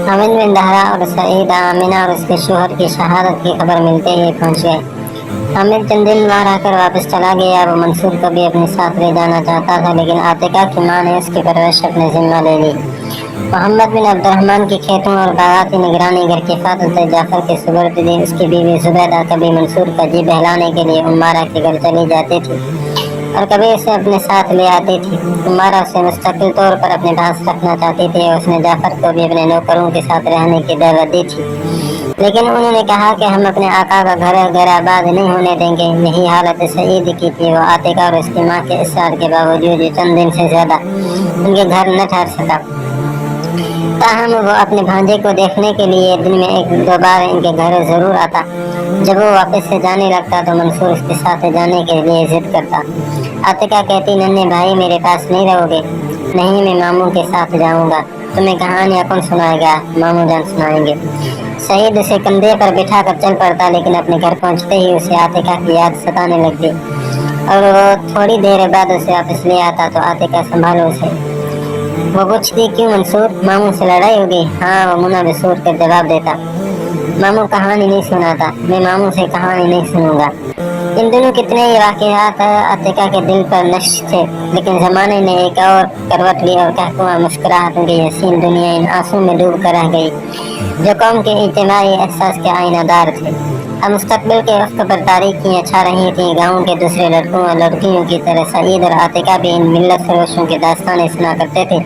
हामिद बिन दहरा और सईद आमिना और उसके शोहर की शहादत की खबर मिलते ही पहुंच गए। हामिद चंद दिन वहाँ रहकर वापस चला गया। वो मंसूर को भी अपने साथ ले जाना चाहता था, लेकिन आतिका की माँ ने उसकी परवरिश अपने जिम्मा ले ली। मोहम्मद बिन अब्दुर्रहमान की खेतों और बागात की निगरानी घर की हिफाजत जाफर के सुपुर्द दी। उसकी बीवी जुबैदा कभी मंसूर का जी बहलाने के लिए उम्मारा के घर चली जाती थी और कभी उसे अपने साथ ले आती थी। उम्मारा उसे मुस्तकिल तौर पर अपने पास रखना चाहती थी और उसने जाफर को भी अपने नौकरों के साथ रहने की दावत दी थी, लेकिन उन्होंने कहा कि हम अपने आका का घर गैर आबाद नहीं होने देंगे। यही हालत सईद की थी। वो आतिका और उसकी माँ के इसरार के बावजूद चंद दिन से ज्यादा उनके घर न ठहर सका। ताहम वो अपने भांजे को देखने के लिए दिन में एक दो बार इनके घर जरूर आता। जब वो वापस से जाने लगता तो मंसूर उसके साथ जाने के लिए जिद करता। आतिका कहती, नन्हे भाई मेरे पास नहीं रहोगे? नहीं, मैं मामू के साथ जाऊंगा। तुम्हें कहानियाँ कौन सुनाएगा? मामू जान सुनाएंगे। सईद उसे कंधे पर बिठा कर चल पड़ता, लेकिन अपने घर पहुंचते ही उसे आतिका की याद सताने लगती और वो थोड़ी देर बाद उसे वापस ले आता तो आतिका संभालो उसे। वो पूछती, क्यों मंसूर, मामू से लड़ाई हो गई? हाँ, वो मुन्ना बेसूर कर जवाब देता। मामू कहानी नहीं सुनाता, मैं मामू से कहानी नहीं सुनूंगा। इन दिनों कितने ही वाक़यात आतिका के दिल पर नक्श थे, लेकिन ज़माने ने एक और करवट ली और कहकुआ मुस्कुराहटों की हसीन दुनिया इन आंसू में डूब कर रह गई जो कौम के इज्तिमाई एहसास के आईनादार थे। अब मुस्तकबिल के वक्त पर तारीखियाँ छा रही थीं। गाँव के दूसरे लड़कों और लड़कियों की तरह सईद और आतिका भी इन मिल्लत फरोशों की दास्तानें सुना करते थे,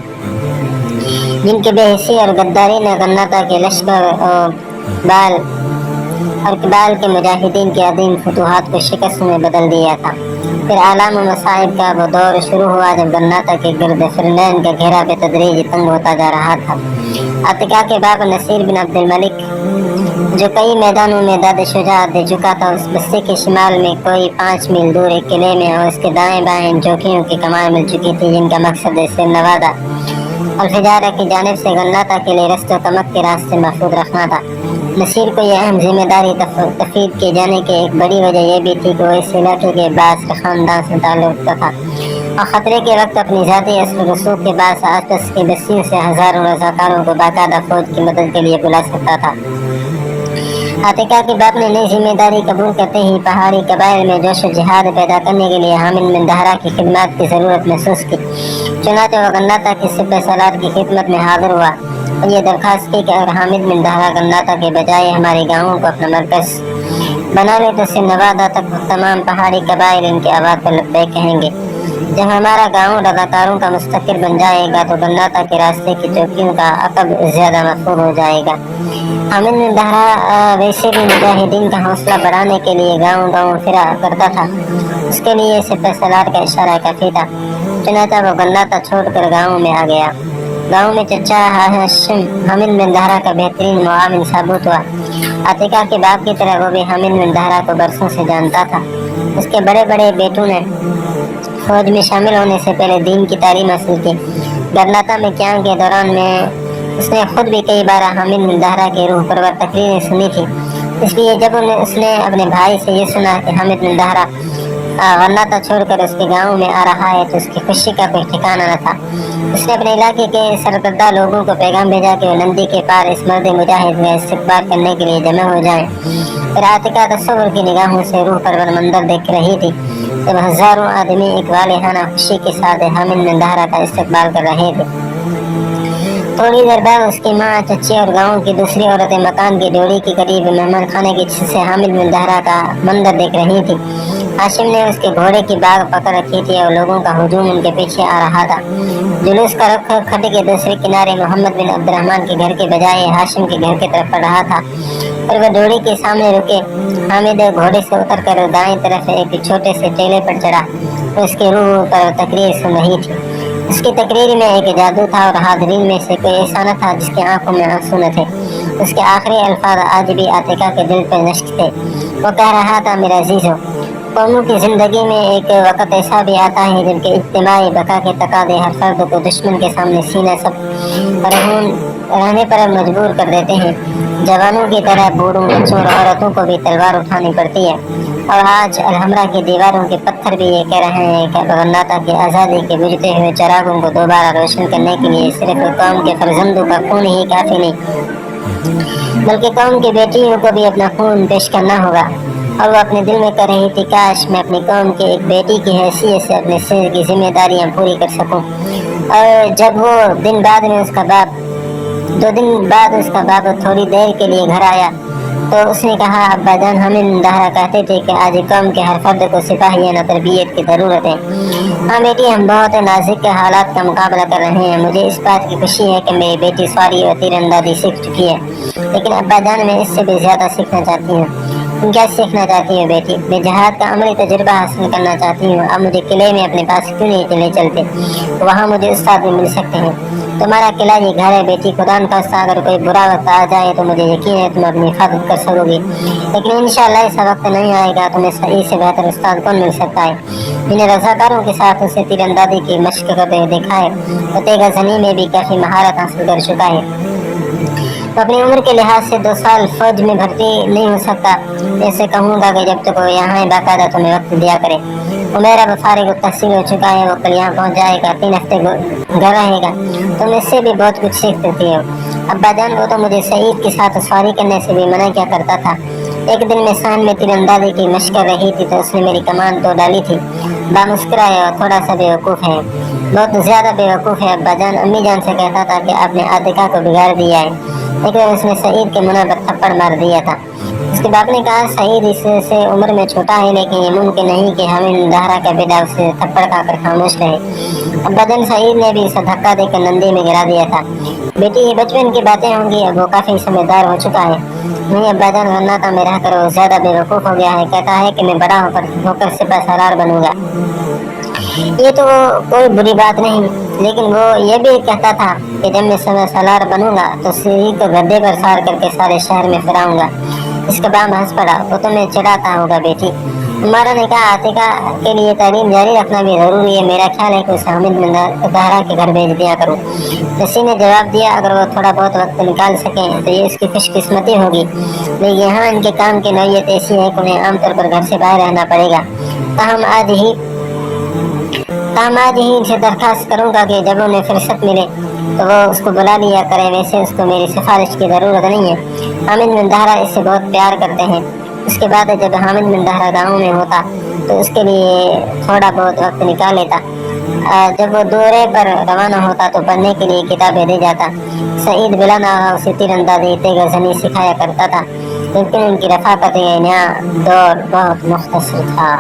जिनकी बेहिसी और गद्दारी ने गन्नाता के लश्कर और बाल के मुजाहिदीन के अदीम फतूहात को शिकस्त में बदल दिया था। फिर आलाम मसाइब का वो दौर शुरू हुआ जब गन्नाता के गिर्द फिरनैन का घेरा बेतदरीज तंग होता जा रहा था। आतिका के बाप नसीर बिन अब्दुल मलिक, जो कई मैदानों में दाद शुजाअत दे चुका था, उस बस्ती के शिमाल में कोई 5 मील दूर एक किले में और उसके दाएं बाएं चौकियों की कमान मिल चुकी थी, जिनका मकसद सिर नवादा और फिजारा की जानिब से गन्नाता के लिए रस्तो तमक के रास्ते महफूज रखना था। नसीर को यह अहम जिम्मेदारी तफीद किए जाने की एक बड़ी वजह यह भी थी कि वो इस इलाके के बासर ख़ानदान से ताल्लुक़ था और ख़तरे के वक्त अपनी ज़ाती असर रसूख के बाद आसपास की बस्तियों से हज़ारों रज़ाकारों को बाकायदा फ़ौज की मदद के लिए बुला सकता था। आतिका के बाप ने नई जिम्मेदारी कबूल करते ही पहाड़ी कबाइल में जोश जिहाद पैदा करने के लिए हामिद बिन दहरा की खिदमत की ज़रूरत महसूस की। चुनांचे वो गन्नाता की सिपह सलार की खिदमत में हाजिर हुआ और ये दरख्वास्त की कि अगर हामिद बिन दहरा गन्नाता के बजाय हमारे गाँवों को अपना मरकज़ बना ले तो सिर नवादा तक तमाम पहाड़ी कबाइल इनकी आवाज़ पर लब्बैक कहेंगे। जब हमारा गाँव रज़ाकारों का मुस्तकिल बन जाएगा तो गन्नाता के रास्ते की चौकियों का अकब ज़्यादा महफूज हो जाएगा। हामिद बिन दहरा वैसे भी मुजाहिदीन का हौसला बढ़ाने के लिए गाँव फिरा करता था। उसके लिए सिपह सलार का इशारा काफ़ी था। चुनांचे वो गन्नाता छोड़कर गाँव में आ गया। गाँव में चचा हाशिम हामिद बिन दहरा का बेहतरीन मुआविन साबित हुआ। आतिका के बाप की तरह वो भी हामिद बिन दहरा को बरसों से जानता था। उसके बड़े बड़े बेटों ने फौज में शामिल होने से पहले दीन की तालीम हासिल की। गन्नाता में क्याम के दौरान में उसने खुद भी कई बार हामिद बिन दहरा के रूह परवर तकरीरें सुनी थी। इसलिए जब उसने अपने भाई से ये सुना कि हामिद बिन दहरा गन्नाता छोड़कर उसके गाँव में आ रहा है तो उसकी खुशी का कोई ठिकाना न था। उसने अपने इलाके के सरकर्दा लोगों को पैगाम भेजा कि वो नंदी के पार इस मर्द मुजाहिद में इस्तकबाल करने के लिए जमा हो जाएं। फिर आतिका तस्वुर की निगाहों से रूह परवर मंजर देख रही थी जब हज़ारों आदमी एक वालिहाना खुशी के साथ हामिद बिन दहरा का इस्तकबाल कर रहे थे। थोड़ी देर बाद उसकी माँ, चची और गाँव की दूसरी औरतें मकान की डोरी के करीब मेहमान खाने की छत से हामिद बिन दहरा का मंजर देख रही थी। हाशिम ने उसके घोड़े की बाग पकड़ रखी थी और लोगों का हुजूम उनके पीछे आ रहा था। जुलूस का रुख खड्ड के दूसरे किनारे मोहम्मद बिन अब्दुर्रहमान के घर के बजाय हाशिम के घर की तरफ पड़ रहा था। और वह डोरी के सामने रुके। हामिद घोड़े से उतरकर दाएं तरफ एक छोटे से टेले पर चढ़ा और उसकी रूह पर तकरीर सुन रही थी। उसकी तकरीर में एक जादू था और हाज़रीन में से कोई ऐसा न था जिसकी आंखों में आंसू न थे। उसके आखिरी अल्फाज आज भी आतिका के दिल पर नश्क थे। वो कह रहा था, मेरा अजीज़ों, कौमों की ज़िंदगी में एक वक़्त ऐसा भी आता है जबकि इज्तिमाई बका के तकाज़े हर फर्द को दुश्मन के सामने सीना सब रहने पर मजबूर कर देते हैं। जवानों की तरह बूढ़ों, बच्चों और औरतों को भी तलवार उठानी पड़ती है और आज अलहमरा की दीवारों के पत्थर پتھر بھی یہ کہہ رہے ہیں کہ غرناطہ کی آزادی کے بجھتے ہوئے چراغوں کو دوبارہ روشن کرنے کے لیے صرف قوم کے فرزندوں کا خون ہی کافی نہیں، بلکہ قوم کی بیٹیوں کو بھی اپنا خون پیش کرنا ہوگا۔ اور وہ اپنے دل میں کر رہی تھی کاش میں اپنی قوم کے ایک بیٹی کی حیثیت سے اپنے سر کی ذمہ داریاں پوری کر سکوں۔ اور جب وہ دن بعد میں اس کا باپ 2 دن بعد اس کا باپ تھوڑی دیر کے لیے گھر آیا تو اس نے کہا، ابا جان حامد بن طاہرہ کہتے تھے کہ آج قوم کے ہر فرد کو سپاہیانہ تربیت کی ضرورت ہے۔ ہاں بیٹی، ہم بہت نازک حالات کا مقابلہ کر رہے ہیں۔ مجھے اس بات کی خوشی ہے کہ میری بیٹی سواری اور تیر اندازی سیکھ چکی ہے، لیکن ابا جان میں اس سے بھی زیادہ سیکھنا چاہتی ہوں۔ تم کیا سیکھنا چاہتی ہو بیٹی؟ میں جہاد کا عملی تجربہ حاصل کرنا چاہتی ہوں۔ اب مجھے قلعے میں اپنے پاس کیوں نہیں چلتے؟ وہاں مجھے استاد بھی مل سکتے ہیں۔ تمہارا قلعہ یہ گھر ہے بیٹی، خدا نخواستہ اگر کوئی برا وقت آ جائے تو مجھے یقین ہے تم اپنی حفاظت کر سکو گی، لیکن انشاءاللہ ایسا وقت نہیں آئے گا۔ تمہیں صحیح سے بہتر استاد کون مل سکتا ہے؟ میں نے رضاکاروں کے ساتھ اسے تیر اندازی کی مشق کرتے ہوئے دیکھا ہے، وہ تیغ زنی میں بھی کافی مہارت حاصل کر چکا ہے۔ تو اپنی عمر کے لحاظ سے 2 سال فوج میں بھرتی نہیں ہو سکتا۔ ایسے کہوں گا کہ جب تک وہ یہاں باقاعدہ تمہیں وقت دیا کرے۔ میرا اب فارغ التحصیل ہو چکا ہے، وہ کل یہاں پہنچ جائے گا، 3 ہفتے گھر رہے گا۔ تم اس سے بھی بہت کچھ سیکھ سکتی ہو۔ ابا جان وہ تو مجھے سعید کے ساتھ سواری کرنے سے بھی منع کیا کرتا تھا۔ ایک دن میں سان میں تیر اندازی کی مشق کر رہی تھی تو اس نے میری کمان تو ڈالی تھی۔ با مسکرائے اور تھوڑا سا بیوقوف ہے، بہت زیادہ بیوقوف ہے ابا جان۔ امی جان سے کہتا تھا کہ آپ نے عاتقہ کو بگاڑ دیا ہے۔ ایک بار اس نے سعید کے منہ پر تھپڑ مار دیا تھا۔ اس کے باپ نے کہا، سعید اس سے عمر میں چھوٹا ہے، لیکن یہ ممکن نہیں کہ حامد بن طاہرہ کا بیٹا اسے تھپڑ کھا کر خاموش رہے۔ ابا جان سعید نے بھی اسے دھکا دے کر نندی میں گرا دیا تھا۔ بیٹی یہ بچپن کی باتیں ہوں گی، اب وہ کافی سمجھدار ہو چکا ہے۔ نہیں ابا جان، غرناطہ میں رہ کر وہ زیادہ بیوقوف ہو گیا ہے، کہتا ہے کہ میں بڑا ہو کر سپہ سالار بنوں گا۔ یہ تو کوئی بری بات نہیں، لیکن وہ یہ بھی کہتا تھا کہ جب میں سپہ سالار بنوں گا تو سعید کو گدے پر سوار کر کے سارے شہر میں پھراؤں گا۔ اس کا باپ ہنس پڑا، وہ تمہیں چڑھاتا ہوگا بیٹی۔ ہمارا نے کہا، عاتقہ کے لیے تعلیم جاری رکھنا بھی ضروری ہے، میرا خیال ہے کہ اسے حامد بن طاہرہ کے گھر بھیج دیا کروں۔ رسی نے جواب دیا، اگر وہ تھوڑا بہت وقت نکال سکیں تو یہ اس کی خوش قسمتی ہوگی، لیکن یہاں ان کے کام کی نوعیت ایسی ہے کہ انہیں عام طور پر گھر سے باہر رہنا پڑے گا۔ تاہم آج ہی ان سے درخواست کروں گا کہ جب انہیں فرصت ملے تو وہ اس کو بلا لیا کریں، ویسے اس کو میری سفارش کی ضرورت نہیں ہے۔ حامد بن طاہرہ اس سے بہت پیار کرتے ہیں۔ اس کے بعد جب حامد بن طاہرہ گاؤں میں ہوتا تو اس کے لیے تھوڑا بہت وقت نکال لیتا۔ جب وہ دورے پر روانہ ہوتا تو پڑھنے کے لیے کتابیں دے جاتا۔ سعید بلا ناغہ اسے تیر اندازی تیغ زنی سکھایا کرتا تھا، لیکن ان کی رفاقت نیا دور بہت مختصر تھا۔